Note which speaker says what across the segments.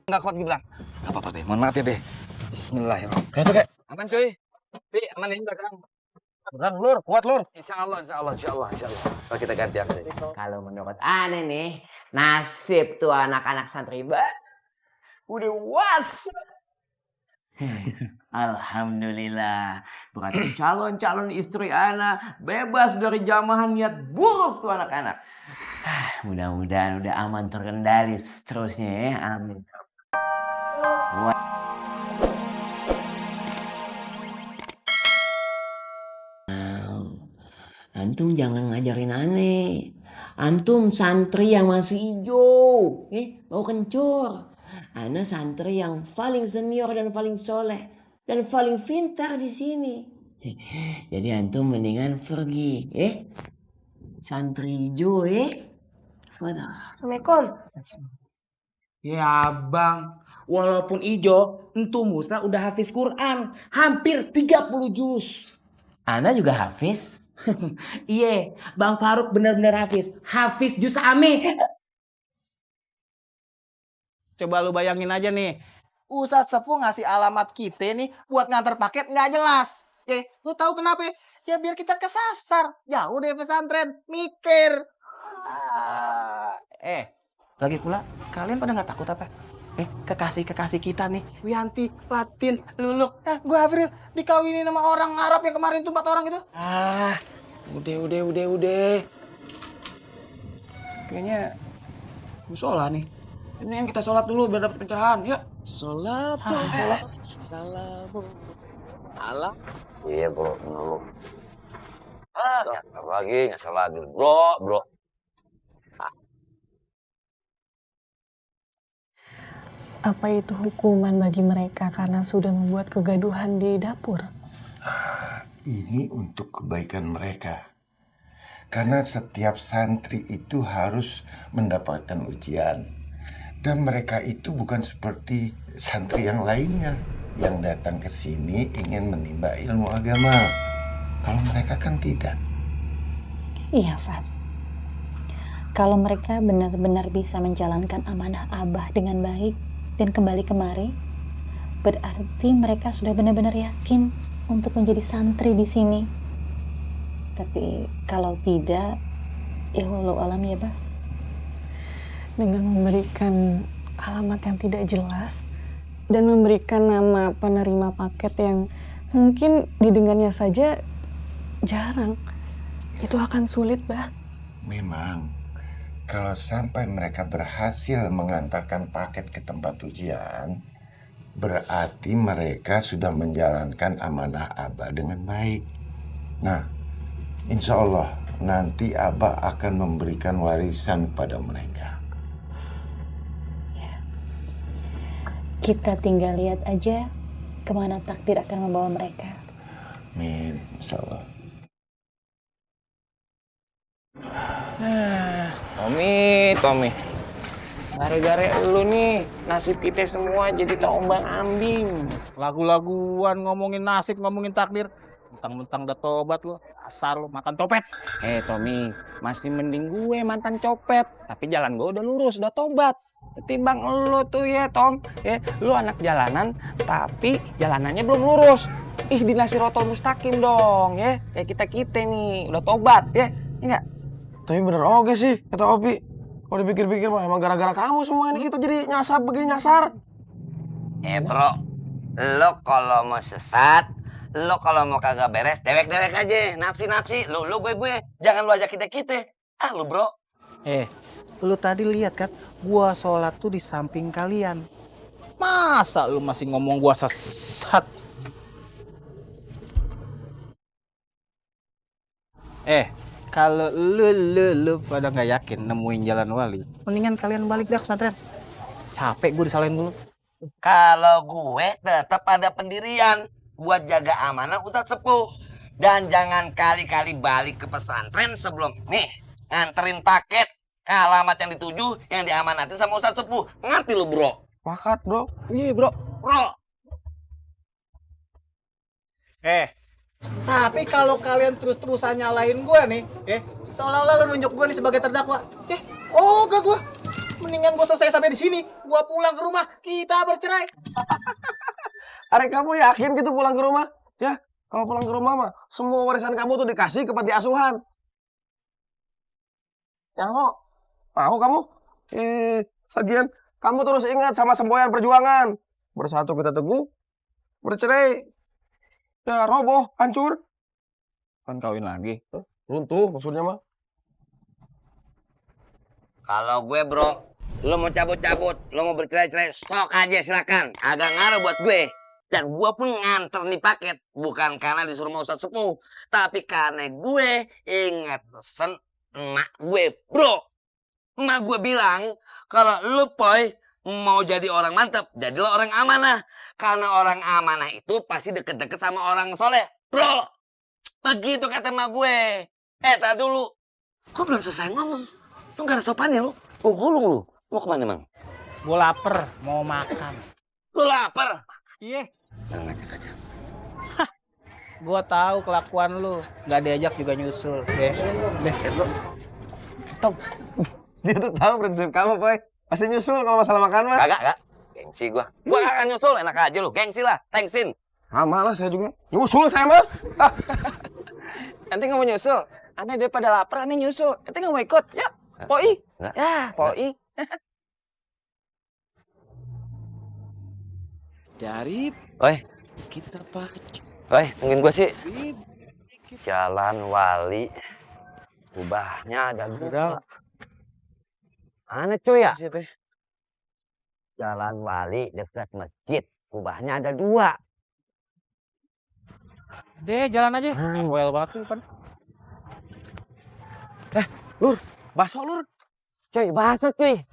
Speaker 1: Nggak kuat bilang. Nggak apa-apa, Be. Mohon maaf ya, Be. Bismillahirrahmanirrahim.
Speaker 2: Kayak kayak.
Speaker 1: Aman, cuy. Be, aman ini belakang.
Speaker 2: Beneran lur, kuat lur.
Speaker 1: Insya Allah. Kalau kita ganti aja.
Speaker 3: Kalau menurut aneh nih, nasib tuh anak-anak santri udah was. Alhamdulillah, berarti calon-calon istri anak bebas dari jamahan niat buruk tuh anak-anak. Mudah-mudahan udah aman terkendali seterusnya ya, amin. Antum jangan ngajarin aneh. Antum santri yang masih hijau, mau kencur. Ana santri yang paling senior dan paling soleh dan paling pintar di sini. Jadi antum mendingan pergi, santri hijau,
Speaker 4: Assalamualaikum.
Speaker 5: Ya bang, walaupun ijo, Entu Musa udah hafiz Quran. Hampir 30 juz.
Speaker 3: Ana juga hafiz.
Speaker 5: Iya, Bang Faruk benar-benar hafiz. Hafiz juz ame. Coba lu bayangin aja nih. Ustadz Sepuh ngasih alamat kita nih buat ngantar paket nggak jelas. Lu tahu kenapa? Ya biar kita kesasar. Jauh dari pesantren. Mikir. Lagi pula kalian pada nggak takut apa? Kekasih-kekasih kita nih, Wianti, Fatin, Luluk, gua Afril dikawinin sama orang Arab yang kemarin tuh 4 orang itu. Udah. Kayaknya musola nih. Ini yang kita sholat dulu biar dapat pencerahan, yuk. Sholat. Salam.
Speaker 1: Allah. Iya, bro. Menurut. Lagi nggak salah dulu, bro.
Speaker 4: Apa itu hukuman bagi mereka karena sudah membuat kegaduhan di dapur?
Speaker 6: Ini untuk kebaikan mereka. Karena setiap santri itu harus mendapatkan ujian. Dan mereka itu bukan seperti santri yang lainnya yang datang ke sini ingin menimba ilmu agama. Kalau mereka kan tidak.
Speaker 7: Iya, Fat. Kalau mereka benar-benar bisa menjalankan amanah Abah dengan baik dan kembali kemari, berarti mereka sudah benar-benar yakin untuk menjadi santri di sini. Tapi kalau tidak, ya wallahu alam ya, Bah.
Speaker 4: Dengan memberikan alamat yang tidak jelas dan memberikan nama penerima paket yang mungkin didengarnya saja jarang, itu akan sulit, Bah.
Speaker 6: Memang, kalau sampai mereka berhasil mengantarkan paket ke tempat ujian, berarti mereka sudah menjalankan amanah Abah dengan baik. Nah, insya Allah nanti Abah akan memberikan warisan pada mereka.
Speaker 7: Kita tinggal lihat aja kemana takdir akan membawa mereka.
Speaker 6: Amin, insya Allah.
Speaker 5: Tommy. Gara-gara lu nih, nasib kita semua jadi terombang ambing. Lagu-laguan ngomongin nasib, ngomongin takdir. Mentang-mentang udah tobat lu, asal lu makan copet. Tommy, masih mending gue mantan copet. Tapi jalan gue udah lurus, udah tobat. Ketimbang lu tuh ya, Tom. Lu anak jalanan, tapi jalanannya belum lurus. Ihdina sirotol mustaqim dong, ya. Kayak kita nih, udah tobat, ya. Enggak?
Speaker 2: Tapi bener oke sih, kata Opi. Kalau dipikir-pikir mah emang gara-gara kamu semua ini kita jadi begini nyasar.
Speaker 1: Bro, lo kalau mau sesat, lo kalau mau kagak beres, dewek-dewek aja, nafsi-nafsi, lo gue, jangan lo ajak kita. Lo bro.
Speaker 5: Lu tadi lihat kan, gua sholat tuh di samping kalian. Masa lu masih ngomong gua sesat? Kalau lu pada nggak yakin nemuin jalan wali, mendingan kalian balik dah ke pesantren. Capek gue disalahin dulu.
Speaker 1: Kalau gue tetap ada pendirian buat jaga amanah Ustadz Sepuh. Dan jangan kali-kali balik ke pesantren sebelum nganterin paket ke alamat yang dituju yang diamanatin sama Ustadz Sepuh. Ngerti lu, bro?
Speaker 2: Pakat, bro.
Speaker 5: Iya, bro. Tapi kalau kalian terus-terusan nyalain gue nih, seolah-olah lu nunjuk gue nih sebagai terdakwa. Gak gue. Mendingan gua selesai sampai di sini. Gua pulang ke rumah, kita bercerai.
Speaker 2: Arek kamu yakin gitu pulang ke rumah? Ya, kalau pulang ke rumah mah semua warisan kamu tuh dikasih ke panti asuhan. Ya mau kamu? Lagian kamu terus ingat sama semboyan perjuangan. Bersatu kita teguh, bercerai ya roboh, hancur.
Speaker 5: Kan kawin lagi.
Speaker 2: Runtuh maksudnya mah.
Speaker 1: Kalau gue bro, lo mau cabut-cabut, lo mau bercerai-cerai, sok aja silakan. Agak ngaruh buat gue. Dan gue pun nganter nih paket. Bukan karena disuruh sama Ustadz Sepuh. Tapi karena gue ingat pesen emak gue bro. Emak gue bilang, kalau lo Poy mau jadi orang mantap, jadilah orang amanah. Karena orang amanah itu pasti deket-deket sama orang soleh. Bro, begitu kata emak gue. Tar dulu. Kok belum selesai ngomong? Lu gak ada sopannya lu? Gue gulung lu. Mau kemana emang?
Speaker 5: Gua lapar, mau makan.
Speaker 1: Lu lapar?
Speaker 5: Iya.
Speaker 1: Jangan ngajak-ngajak.
Speaker 5: Gua tahu kelakuan lu. Gak diajak juga nyusul. Deh.
Speaker 2: Dia tuh tahu prinsip kamu, Boy. Pasti nyusul kalau masalah makan mah.
Speaker 1: Kagak. Gengsi gua. Gua kagak nyusul, enak aja lu. Gengsi lah, thanksin.
Speaker 2: Sama lah saya juga. Nyusul saya mah.
Speaker 8: Nanti nggak mau nyusul. Aneh daripada lapar, aneh nyusul. Nanti nggak mau ikut. Yuk, Poi.
Speaker 1: Nggak.
Speaker 8: Ya, Poi.
Speaker 9: Dari
Speaker 1: Oi,
Speaker 9: kita pakai
Speaker 1: mungkin gua sih Jalan Wali. Kubahnya ada dua. Aneh cuy ya? Jalan Wali dekat masjid. Kubahnya ada dua.
Speaker 5: Deh, jalan aja. Well banget sih, Pan.
Speaker 2: Bakso, Lur.
Speaker 1: Cuy, bakso cuy.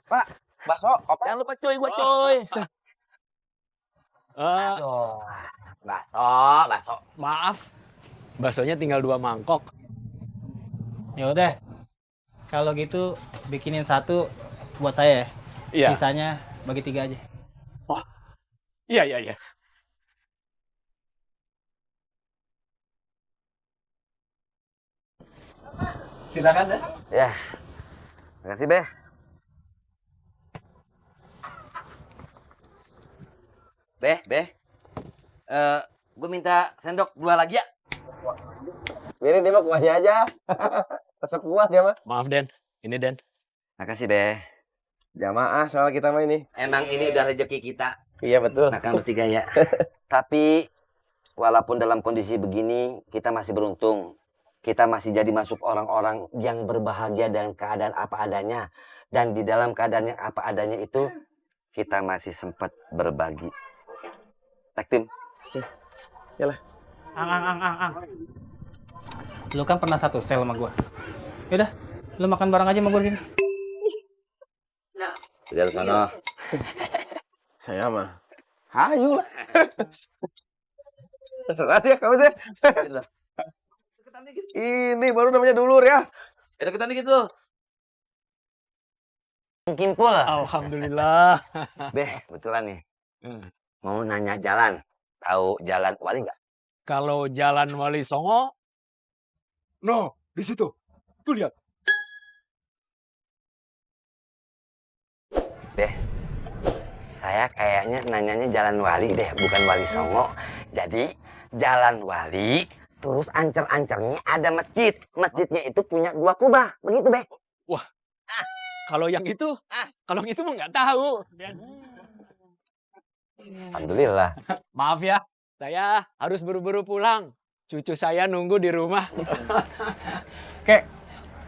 Speaker 2: Pak, bakso.
Speaker 1: Jangan lupa cuy, gua cuy. Aduh. Bakso.
Speaker 9: maaf. Baksonya tinggal 2 mangkok.
Speaker 5: Ya udah. Kalau gitu bikinin 1 buat saya ya.
Speaker 9: Iya.
Speaker 5: Sisanya bagi 3 aja.
Speaker 9: Iya. Silakan deh.
Speaker 1: Ya. Makasih, Be. Be. Gue minta sendok 2 lagi ya.
Speaker 2: Ini dia mah kuahnya aja. Resep kuah dia mah.
Speaker 9: Maaf, Den. Ini Den.
Speaker 1: Makasih, Be.
Speaker 2: Jamaah soal kita mah ini.
Speaker 1: Emang ini udah rezeki kita.
Speaker 2: Iya betul.
Speaker 1: Makan bertiga ya. Tapi walaupun dalam kondisi begini kita masih beruntung. Kita masih jadi masuk orang-orang yang berbahagia dengan keadaan apa adanya. Dan di dalam keadaan yang apa adanya itu kita masih sempat berbagi. Tag tim.
Speaker 5: Ang. Lu kan pernah satu sel sama gua. Yaudah, lu makan bareng aja sama gua di sini.
Speaker 1: Udah lu sono.
Speaker 2: Saya mah. Hayu lah. Terserah dia kamu deh. Ini baru namanya dulur ya.
Speaker 1: Deketan dikit tuh. Mungkin pula.
Speaker 9: Alhamdulillah.
Speaker 1: Beh, betulan nih. Mau nanya jalan. Tahu jalan Wali nggak?
Speaker 9: Kalau Jalan Wali Songo, no, di situ. Tuh lihat.
Speaker 1: Beh, saya kayaknya nanyanya Jalan Wali deh, bukan Wali Songo. Jadi, Jalan Wali, terus ancer-ancernya ada masjid. Masjidnya itu punya 2 kubah. Begitu, Beh.
Speaker 9: Kalau yang itu mah nggak tahu.
Speaker 1: Alhamdulillah.
Speaker 9: Maaf ya, saya harus buru-buru pulang. Cucu saya nunggu di rumah.
Speaker 8: Kek,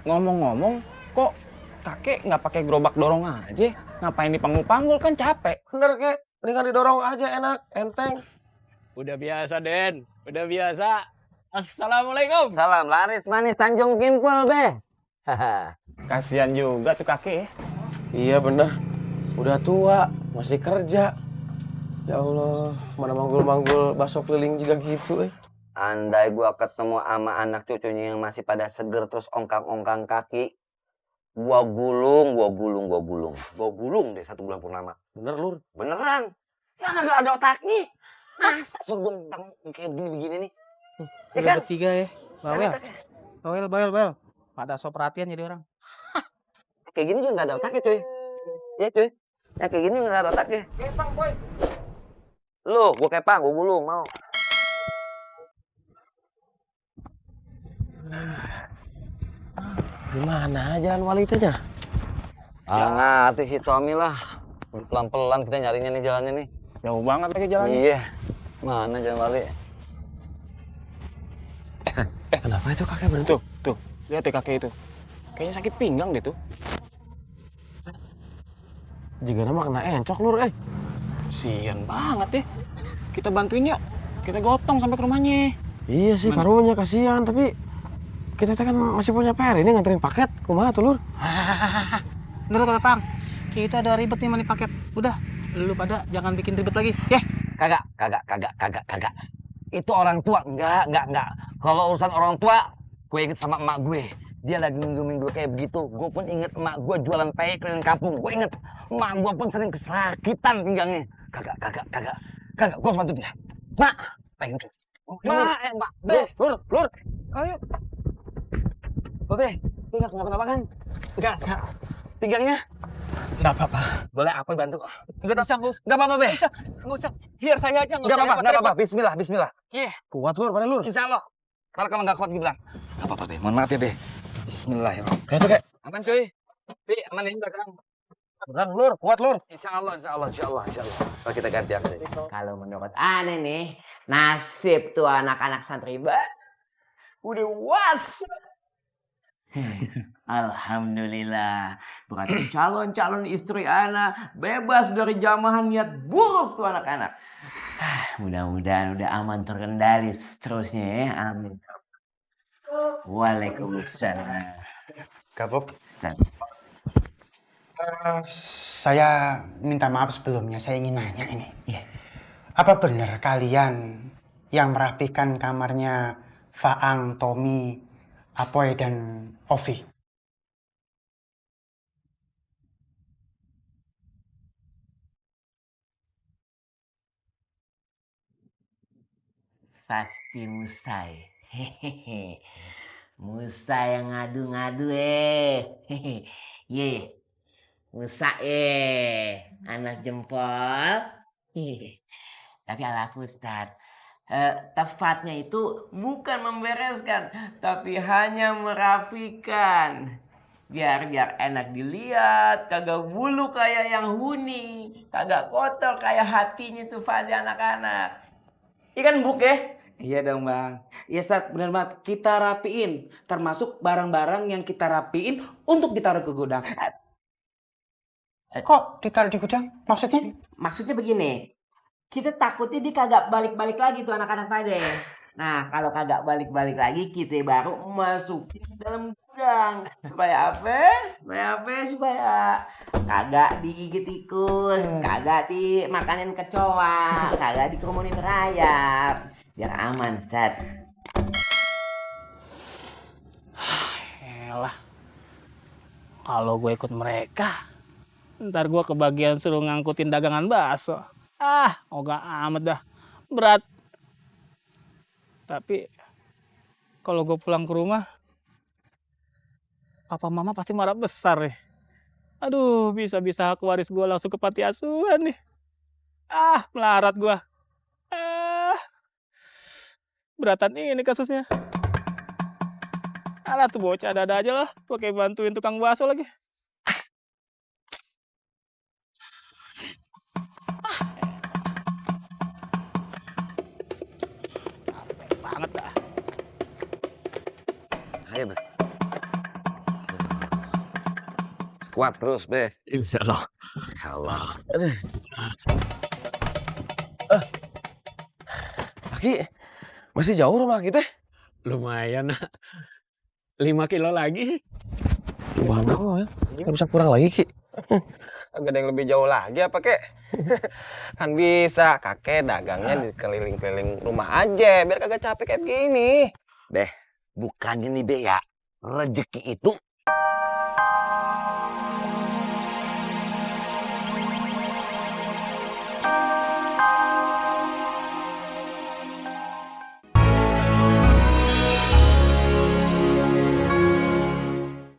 Speaker 8: ngomong-ngomong, kok kakek nggak pakai gerobak dorong aja? Ngapain dipanggul-panggul, kan capek.
Speaker 2: Bener kek. Mendingan didorong aja enak, enteng.
Speaker 9: Udah biasa, Den. Udah biasa. Assalamualaikum.
Speaker 1: Salam laris manis Tanjung Kimpul, Beh.
Speaker 8: Kasihan juga tuh kakek ya.
Speaker 2: Iya bener. Udah tua, masih kerja. Ya Allah, mana manggul-manggul bakso keliling juga gitu
Speaker 1: Andai gua ketemu sama anak cucunya yang masih pada seger terus ongkang-ongkang kaki, gua gulung deh 1 bulan purnama.
Speaker 2: Bener, Lur.
Speaker 1: Beneran? Ya kagak ada otaknya. Masa suruh bentang kayak begini nih? Ya
Speaker 5: Udah
Speaker 1: kan?
Speaker 5: bertiga ya. Bawel. Pada so perhatian jadi orang.
Speaker 1: kayak gini juga nggak ada otaknya cuy. Ya cuy, ya kayak gini nggak ada otaknya.
Speaker 8: Kepang, boy.
Speaker 1: Lu, gua kepang, gua gulung mau.
Speaker 2: Gimana jalan wali itu nya?
Speaker 1: Ngerti si Tommy lah. Pelan-pelan kita nyarinya nih jalannya nih.
Speaker 8: Jauh banget lagi jalannya.
Speaker 1: Iya. Mana jalan wali?
Speaker 2: Kenapa itu kakek berhenti?
Speaker 8: Tuh. Lihat tuh kakek itu. Kayaknya sakit pinggang deh tuh.
Speaker 2: Jika nama kena encok lur,
Speaker 8: Sian banget ya. Kita bantuin yuk. Kita gotong sampai ke rumahnya.
Speaker 2: Iya sih, karunya kasihan, tapi kita kan masih punya PR ini nganterin paket. Kumaha tuh lur?
Speaker 5: Menurut kata Pang, kita ada ribet nih mani paket. Udah, lu pada jangan bikin ribet lagi.
Speaker 1: Kagak. Itu orang tua. Enggak. Kalau urusan orang tua, gue inget sama emak gue. Dia lagi nungguin gue kayak begitu. Gue pun inget emak gue jualan peye keliling kampung. Gue inget emak gue pun sering kesakitan pinggangnya. Kagak. Gue harus bantu dia. Mak, pengen tuh. Mak, lur.
Speaker 8: Ayo.
Speaker 1: Be, pinggang kenapa kan? Enggak, pinggangnya.
Speaker 8: Enggak apa-apa.
Speaker 1: Boleh apa bantu?
Speaker 8: Enggak
Speaker 1: apa-apa, Be.
Speaker 8: Enggak usah. Biar saya aja.
Speaker 1: Enggak apa-apa. Bismillah.
Speaker 8: Iya.
Speaker 2: Kuat lur, pada lur.
Speaker 1: Insya Allah. Ntar kalau nggak kuat bilang. Nggak apa-apa, Be. Mohon maaf ya, Be. Bismillahirrahmanirrahim.
Speaker 2: Kayak tuh kayak.
Speaker 1: Aman, cuy. Be, aman ini belakang.
Speaker 2: Beneran lur, kuat lur.
Speaker 1: Insya Allah. Kalau kita ganti yang ini.
Speaker 3: Kalau menurut aneh nih, nasib tuh anak-anak santri udah was. Alhamdulillah. Berarti calon-calon istri anak bebas dari jamahan niat buruk tuh anak-anak. Mudah-mudahan udah aman terkendali seterusnya ya. Amin. Waalaikumsalam.
Speaker 5: Kapok.
Speaker 3: Ustaz.
Speaker 5: Saya minta maaf sebelumnya. Saya ingin nanya ini.
Speaker 3: Iya.
Speaker 5: Apa benar kalian yang merapikan kamarnya Faang, Tommy, Apoy, dan Ovi?
Speaker 3: Pasti Musa ya. Hehehe. Musa yang ngadu-ngadu Ye. Musa anak jempol. Tapi ala Ustaz. Tepatnya itu bukan membereskan, tapi hanya merapikan. Biar enak dilihat, kagak bulu kayak yang huni, kagak kotor kayak hatinya tuh pada anak-anak. Ikan buk ya?
Speaker 10: Iya dong bang. Iya Ustaz, bener banget. Kita rapiin, termasuk barang-barang yang kita rapiin untuk ditaruh ke gudang.
Speaker 5: Kok ditaruh di gudang? Maksudnya?
Speaker 3: Maksudnya begini, kita takutnya dia kagak balik-balik lagi tuh anak-anak pada. Nah, kalau kagak balik-balik lagi, kita baru masukin dalam gudang. Supaya apa? Supaya kagak digigit tikus, kagak dimakanin kecoa, kagak dikerumunin rayap. Biar aman, Ustaz.
Speaker 5: Elah. Kalau gue ikut mereka, ntar gue kebagian suruh ngangkutin dagangan bakso. Ogah amat dah. Berat. Tapi kalau gue pulang ke rumah, papa mama pasti marah besar nih. Aduh, bisa-bisa hak waris gue langsung ke panti asuhan nih. Melarat gue. Beratan ini kasusnya. Alah tuh bocah ada-ada aja lah. Pakai bantuin tukang bakso lagi. Capek banget dah.
Speaker 1: Ayo, Be. Kuat terus, Be.
Speaker 9: Insya Allah.
Speaker 1: Allah.
Speaker 2: Aki, masih jauh rumah kita?
Speaker 9: Lumayan. 5 kilo lagi.
Speaker 2: Gimana kok ya? Nggak bisa kurang lagi, Ki.
Speaker 5: Agak ada yang lebih jauh lagi apa kek? Kan bisa, kakek dagangnya di keliling-keliling rumah aja, biar kagak capek kayak begini.
Speaker 1: Be, bukannya nih Be ya. Rezeki itu